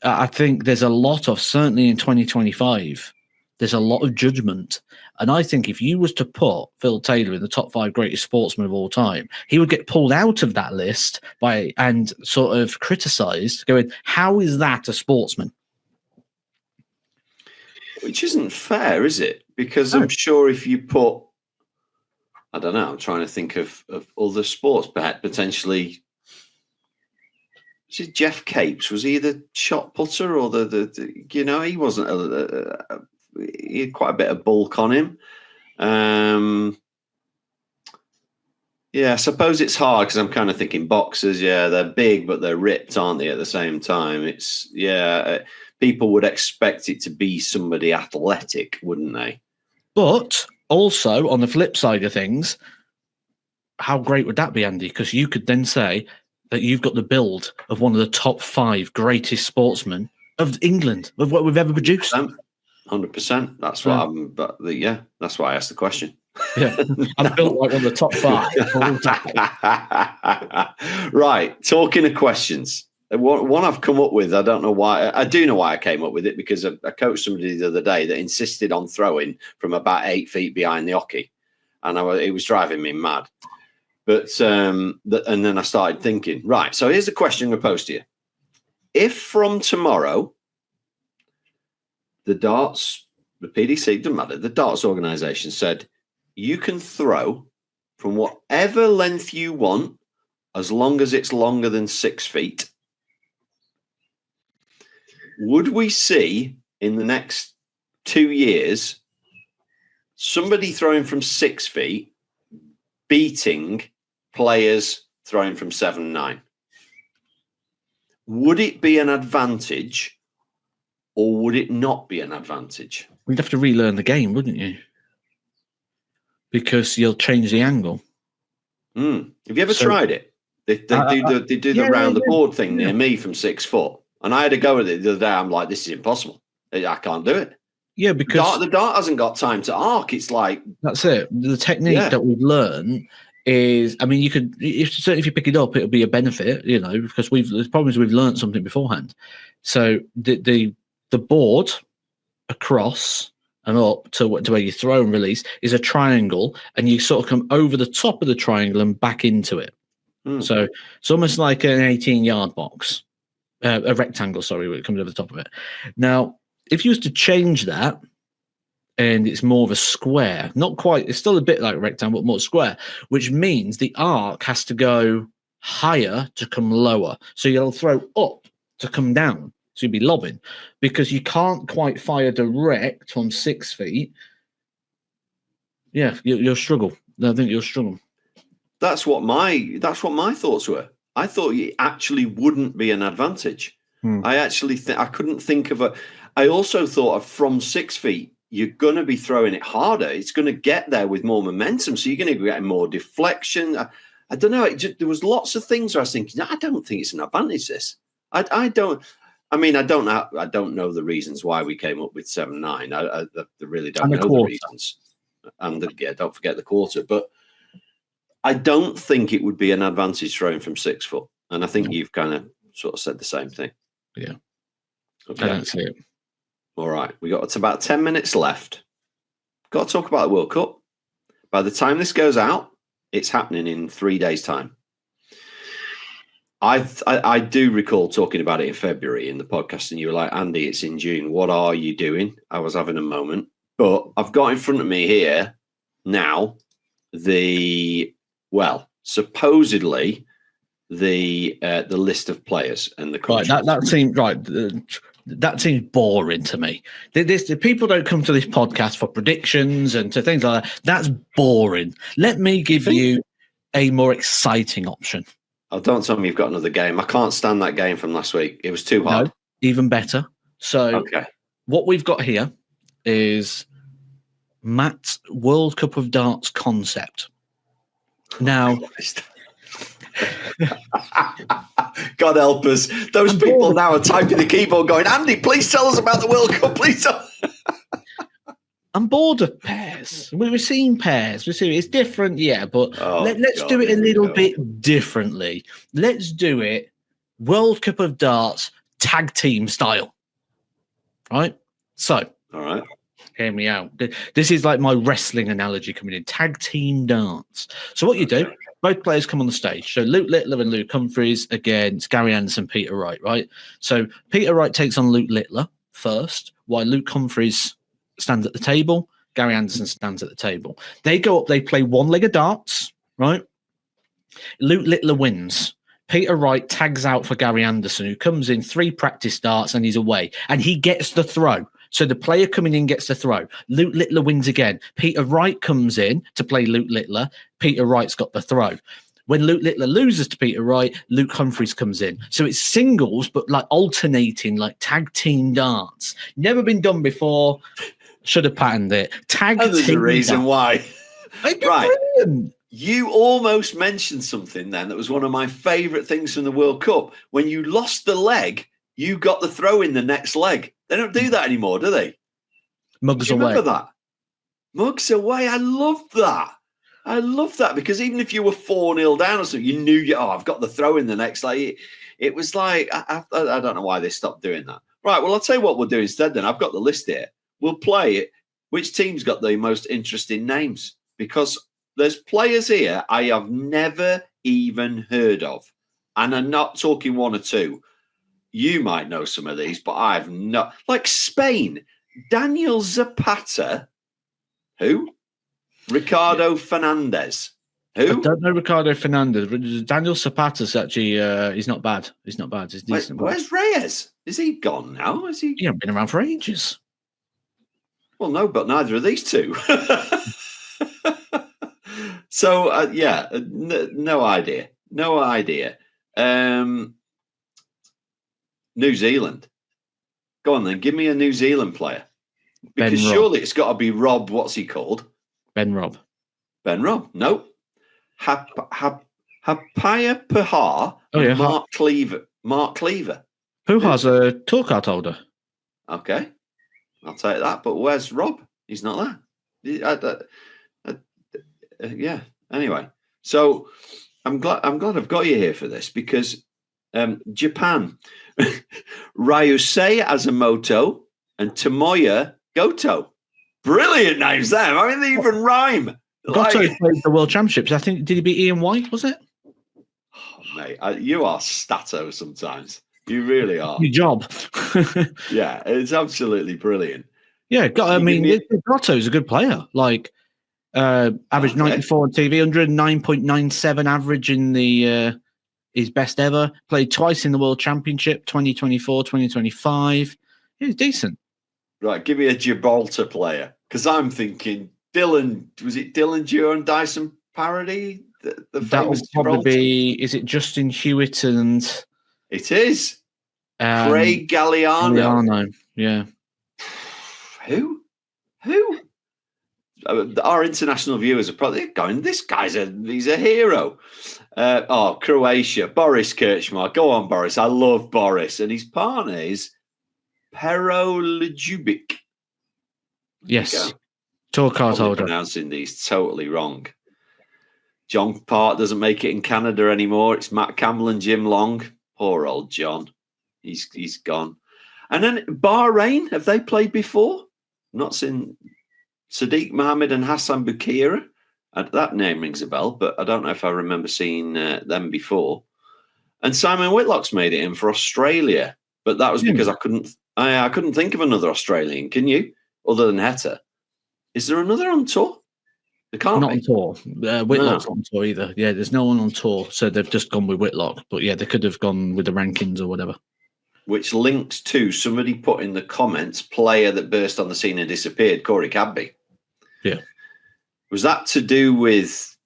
I think there's a lot of, certainly in 2025, there's a lot of judgment. And I think if you was to put Phil Taylor in the top 5 greatest sportsmen of all time, he would get pulled out of that list and sort of criticised, going, how is that a sportsman? Which isn't fair, is it? Because I'm sure if you put, I don't know, I'm trying to think of other sports, perhaps potentially Was it Jeff Capes? Was he the shot putter or the he wasn't he had quite a bit of bulk on him. Yeah, I suppose it's hard because I'm kind of thinking boxers. Yeah, they're big, but they're ripped, aren't they? At the same time, people would expect it to be somebody athletic, wouldn't they? But also on the flip side of things, how great would that be, Andy? Because you could then say that you've got the build of one of the top 5 greatest sportsmen of England, of what we've ever produced. 100%. That's what I'm. But that's why I asked the question. Yeah, I'm built like one of the top 5. Right, talking of questions. One I've come up with, I don't know why. I do know why I came up with it, because I coached somebody the other day that insisted on throwing from about 8 feet behind the hockey, and it was driving me mad. But and then I started thinking, right, so here's the question I'm going to pose to you. If from tomorrow the PDC, doesn't matter, the darts organisation said, you can throw from whatever length you want, as long as it's longer than 6 feet. Would we see in the next 2 years somebody throwing from 6 feet beating players throwing from 7-9? Would it be an advantage, or would it not be an advantage? You'd have to relearn the game, wouldn't you? Because you'll change the angle. Have you ever tried it? They do the round the board thing near me from 6 foot, and I had to go with it the other day. I'm like, this is impossible. I can't do it. Yeah, because the dart hasn't got time to arc. It's like, that's it. The technique that we've learned is, I mean, you could certainly if you pick it up, it'll be a benefit, because the problem is we've learned something beforehand. So the board across and up to where you throw and release is a triangle, and you sort of come over the top of the triangle and back into it. So it's almost like an 18-yard box, a rectangle, sorry, where it comes over the top of it. Now, if you was to change that, and it's more of a square, not quite, it's still a bit like a rectangle, but more square, which means the arc has to go higher to come lower. So you'll throw up to come down. So you'd be lobbing, because you can't quite fire direct from 6 feet. Yeah, you'll struggle. I think you'll struggle. That's what my thoughts were. I thought it actually wouldn't be an advantage. I actually I couldn't think of I also thought of from 6 feet, you're going to be throwing it harder. It's going to get there with more momentum. So you're going to be getting more deflection. I don't know. There was lots of things where I was thinking, I don't think it's an advantage, this. I don't know the reasons why we came up with 7-9. I really don't know the reasons. And don't forget the quarter. But I don't think it would be an advantage throwing from 6 foot. And I think you've kind of sort of said the same thing. Yeah. Okay. I don't see it. All right. It's about 10 minutes left. Got to talk about the World Cup. By the time this goes out, it's happening in 3 days' time. I do recall talking about it in February in the podcast, and you were like, Andy, it's in June. What are you doing? I was having a moment. But I've got in front of me here now supposedly the list of players and the countries. Right, that seems right. That seems boring to me. The people don't come to this podcast for predictions and to things like that. That's boring. Let me give you a more exciting option. Oh, don't tell me you've got another game. I can't stand that game from last week. It was too hard. No, even better. So what we've got here is Matt's World Cup of Darts concept. Now, God help us. Those people now are typing the keyboard going, Andy, please tell us about the World Cup. Please tell. I'm bored of pairs. We've seen pairs. It's different, but let's do it a little bit differently. Let's do it World Cup of Darts tag team style. Right? So, all right. Hear me out. This is like my wrestling analogy coming in. Tag team darts. So what you do, both players come on the stage. So Luke Littler and Luke Humphries against Gary Anderson, Peter Wright, right? So Peter Wright takes on Luke Littler first, while Luke Humphries stands at the table. Gary Anderson stands at the table. They go up, they play one leg of darts, right? Luke Littler wins Peter Wright tags out for Gary Anderson, who comes in 3 practice starts and he's away. And he gets the throw. So the player coming in gets the throw. Luke Littler wins again. Peter Wright comes in to play Luke Littler. Peter Wright's got the throw. When Luke Littler loses to Peter Wright, Luke Humphreys comes in. So it's singles, but like alternating, like tag team darts. Never been done before. Should have patterned it. Tag team. There's a reason why. Right. Brilliant. You almost mentioned something then that was one of my favourite things from the World Cup. When you lost the leg, you got the throw in the next leg. They don't do that anymore, do they? Mugs away. Remember that? Mugs away. I love that. I love that because even if you were 4-0 down or something, you knew, I've got the throw in the next leg. It was like, I don't know why they stopped doing that. Right, well, I'll tell you what we'll do instead then. I've got the list here. We'll play it. Which team's got the most interesting names? Because there's players here I have never even heard of. And I'm not talking 1 or 2. You might know some of these, but I've not. Like Spain, Daniel Zapata. Who? Ricardo Fernandez. Who? I don't know Ricardo Fernandez. Daniel Zapata's actually, he's not bad. He's not bad. He's decent. Where's Reyes? Is he gone now? Is he? He hasn't been around for ages. Well, no, but neither are these two. So, no idea. No idea. New Zealand. Go on then. Give me a New Zealand player. Because surely it's got to be Rob. What's he called? Ben Robb. Ben Robb. No. Hapaya Pahar. Oh, yeah. Mark Cleaver. Puhar's a tour card holder. Okay. I'll take that. But where's Rob? He's not there. Yeah. Anyway. So I'm glad I've got you here for this because Japan. Ryusei Azumoto and Tomoya Goto. Brilliant names, them. I mean, they even rhyme. Goto played the World Championships. I think, did he beat Ian White, was it? Oh, mate, you are stato sometimes. You really are. Your job. Yeah, it's absolutely brilliant. Yeah, Goto's a good player. Like, average 94 on TV, 109.97 average in the his best ever. Played twice in the World Championship, 2024, 2025. He's decent. Right, give me a Gibraltar player. Because I'm thinking Dylan, was it Dylan Dewar and Dyson Parody? The that would probably be, is it Justin Hewitt and... It is. Craig Galliano. Yeah. Who? Our international viewers are probably going, this guy's he's a hero. Croatia, Boris Kirchmar. Go on, Boris. I love Boris. And his partner is Pero Ljubic. Yes. Tour card holder. Pronouncing these totally wrong. John Part doesn't make it in Canada anymore. It's Matt Campbell and Jim Long. Poor old John. He's gone. And then Bahrain, have they played before? Not seen Sadiq Mohammed and Hassan Bukira. That name rings a bell, but I don't know if I remember seeing them before. And Simon Whitlock's made it in for Australia, but that was because I couldn't think of another Australian. Can you? Other than Heta. Is there another on tour? There can't Not be. on tour. Whitlock's not on tour either. Yeah, there's no one on tour, so they've just gone with Whitlock. But yeah, they could have gone with the rankings or whatever. Which links to somebody put in the comments, player that burst on the scene and disappeared, Corey Cadby. Yeah. Was that to do with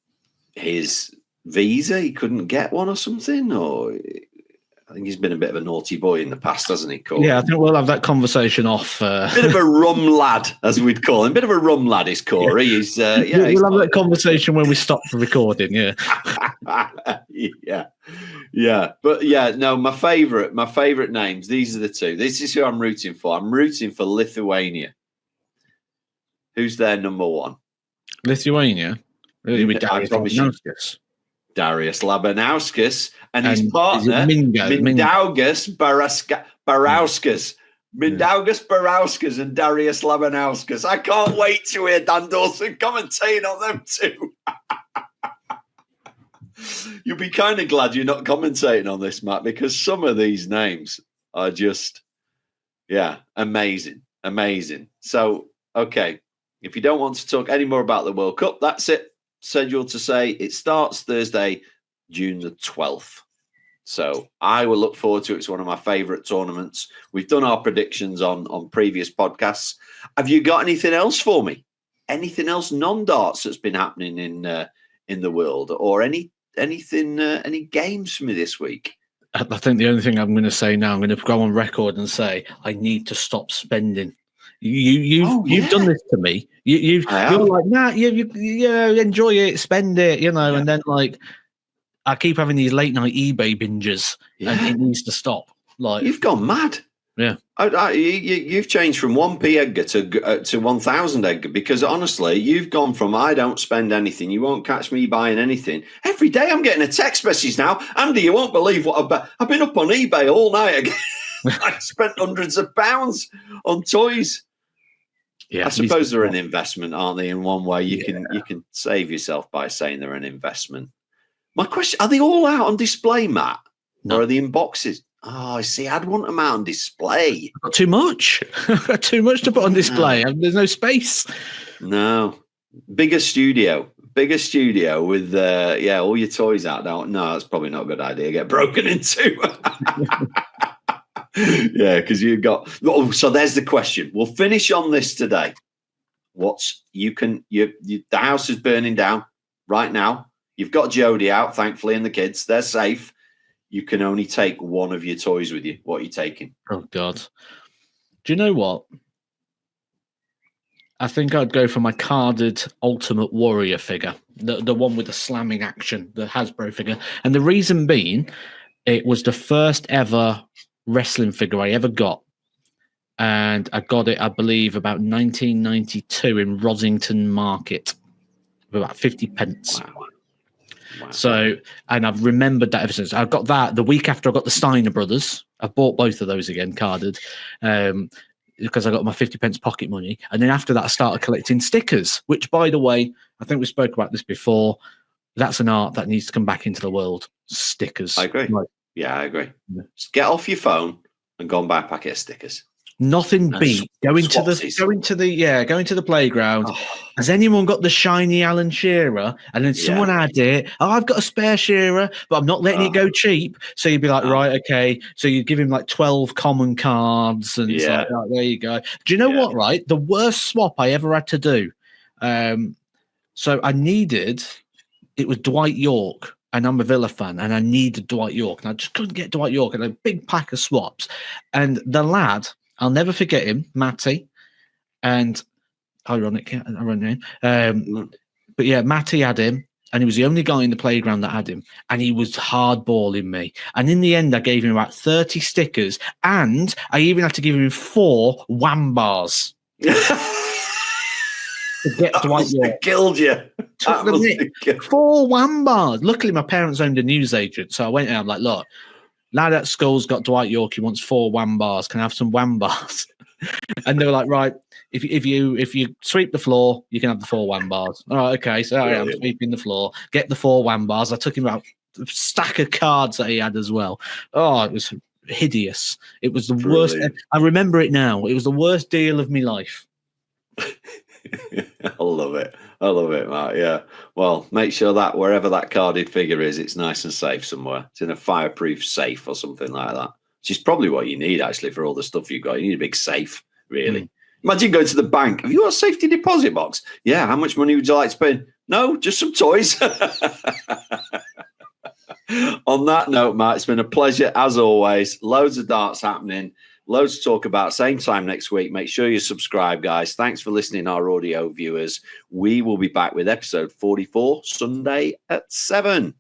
his visa? He couldn't get one or something? Or I think he's been a bit of a naughty boy in the past, hasn't he, Corey? Yeah, I think we'll have that conversation off. Bit of a rum lad, as we'd call him. Bit of a rum lad is Corey. Yeah. He's we'll have that conversation when we stop recording, yeah. Yeah. But yeah, no, my favourite names, these are the two. This is who I'm rooting for. I'm rooting for Lithuania. Who's their number one? Lithuania? Really, with Darius Labanauskas. Darius Labanauskas and his partner, Mindaugas Barauskas. Mindaugas Barauskas and Darius Labanauskas. I can't wait to hear Dan Dawson commentating on them too. You'll be kind of glad you're not commentating on this, Matt, because some of these names are just, amazing. So, okay, if you don't want to talk any more about the World Cup, that's it. Scheduled to say it starts Thursday, June the 12th. So I will look forward to it. It's one of my favourite tournaments. We've done our predictions on previous podcasts. Have you got anything else for me? Anything else non-darts that's been happening in the world, or any games for me this week? I think the only thing I'm going to say now, I'm going to go on record and say I need to stop spending. You've done this to me. You're like, nah, you enjoy it, spend it, and then like I keep having these late night eBay binges, and it needs to stop. Like you've gone mad. Yeah, you've changed from 1p Edgar to 1,000 Edgar, because honestly, you've gone from I don't spend anything, you won't catch me buying anything. Every day I'm getting a text message now, Andy, you won't believe what I've been up on eBay all night again. I spent hundreds of pounds on toys. Yeah, I suppose they're an investment, aren't they? In one way, you can save yourself by saying they're an investment. My question: are they all out on display, Matt, or are they in boxes? Oh, I see. I'd want them out on display. Got too much. Got too much to put on display. There's no space. No. Bigger studio with all your toys out now. No, that's probably not a good idea. Get broken into. Yeah, because you've got. Oh, so there's the question. We'll finish on this today. The house is burning down right now. You've got Jodie out, thankfully, and the kids. They're safe. You can only take one of your toys with you. What are you taking? Oh, God. Do you know what? I think I'd go for my carded Ultimate Warrior figure, the one with the slamming action, the Hasbro figure. And the reason being, it was the first ever wrestling figure I ever got. And I got it, I believe, about 1992 in Rosington Market for about 50 pence. Wow. So, and I've remembered that ever since. I got that the week after I got the Steiner Brothers. I've bought both of those again, carded, because I got my 50 pence pocket money. And then after that, I started collecting stickers, which, by the way, I think we spoke about this before. That's an art that needs to come back into the world. Stickers. I agree. I agree. Just get off your phone and go and buy a packet of stickers. Nothing beat going to the playground. Oh. Has anyone got the shiny Alan Shearer? And then someone had it. Oh, I've got a spare Shearer, but I'm not letting it go cheap. So you'd be like, right, okay. So you give him like 12 common cards, and it's like, oh, there you go. Do you know what? Right, the worst swap I ever had to do. So I needed. It was Dwight York, and I'm a Villa fan, and I needed Dwight York, and I just couldn't get Dwight York, and a big pack of swaps, and the lad. I'll never forget him, Matty, and ironic name. But yeah, Matty had him, and he was the only guy in the playground that had him, and he was hardballing me. And in the end, I gave him about 30 stickers, and I even had to give him 4 wham bars. To get Dwight York. Killed you. 4 wham bars. Luckily, my parents owned a newsagent, so I went in. I'm like, look. Lad at school's got Dwight York. He wants 4 wham bars. Can I have some wham bars? And they were like, right, if you sweep the floor, you can have the 4 wham bars. All right, okay. So I'm sweeping the floor. Get the 4 wham bars. I took him out a stack of cards that he had as well. Oh, it was hideous. It was the worst. I remember it now. It was the worst deal of my life. I love it, Matt. Yeah. Well, make sure that wherever that carded figure is, it's nice and safe somewhere. It's in a fireproof safe or something like that. Which is probably what you need, actually, for all the stuff you've got. You need a big safe, really. Imagine going to the bank. Have you got a safety deposit box? Yeah. How much money would you like to spend? No, just some toys. On that note, Matt, it's been a pleasure as always. Loads of darts happening. Loads to talk about. Same time next week. Make sure you subscribe, guys. Thanks for listening, our audio viewers. We will be back with episode 44 Sunday at 7.